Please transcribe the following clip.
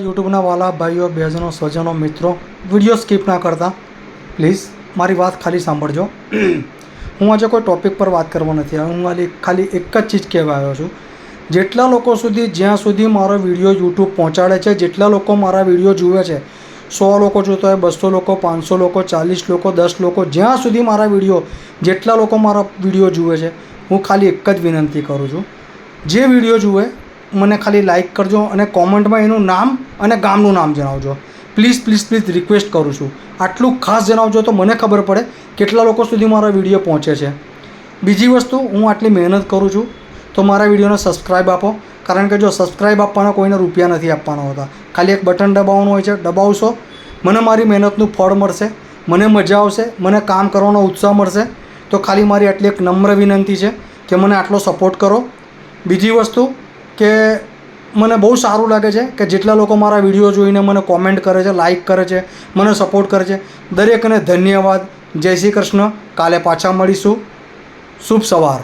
યુટ્યુબના વાલા ભાઈઓ બહેનો સ્વજનો મિત્રો વિડીયો સ્કીપ ના કરતા પ્લીઝ મારી વાત ખાલી સાંભળજો. હું આજે કોઈ ટૉપિક પર વાત કરવા નથી આવ્યો. હું ખાલી એક જ ચીજ કહેવા આવ્યો છું. જેટલા લોકો સુધી જ્યાં સુધી મારો વિડીયો યુટ્યુબ પહોંચાડે છે, જેટલા લોકો મારા વિડીયો જુએ છે, 100 લોકો જોતા હોય, 200 લોકો, 500 લોકો, 40 લોકો, 10 લોકો, જ્યાં સુધી મારા વિડીયો જેટલા લોકો મારા વિડીયો જુએ છે, હું ખાલી એક જ વિનંતી કરું છું. જે વિડીયો જુએ મને ખાલી લાઇક કરજો અને કોમેન્ટમાં એનું નામ અને ગામનું નામ જણાવજો. પ્લીઝ પ્લીઝ પ્લીઝ રિક્વેસ્ટ કરું છું. આટલું ખાસ જણાવજો તો મને ખબર પડે કેટલા લોકો સુધી મારા વિડીયો પહોંચે છે. બીજી વસ્તુ, હું આટલી મહેનત કરું છું તો મારા વિડીયોને સબસ્ક્રાઈબ આપો. કારણ કે જો સબસ્ક્રાઈબ આપવાના કોઈને રૂપિયા નથી આપવાના હોતા, ખાલી એક બટન દબાવવાનું હોય છે. દબાવશો, મને મારી મહેનતનું ફળ મળશે, મને મજા આવશે, મને કામ કરવાનો ઉત્સાહ મળશે. તો ખાલી મારી આટલી એક નમ્ર વિનંતી છે કે મને આટલો સપોર્ટ કરો. બીજી વસ્તુ કે મને બહુ સારું લાગે છે કે જેટલા લોકો મારા વિડીયો જોઈને મને કોમેન્ટ કરે છે, લાઇક કરે છે, મને સપોર્ટ કરે છે, દરેકને ધન્યવાદ. જય શ્રી કૃષ્ણ. કાલે પાછા મળીશું. શુભ સવાર.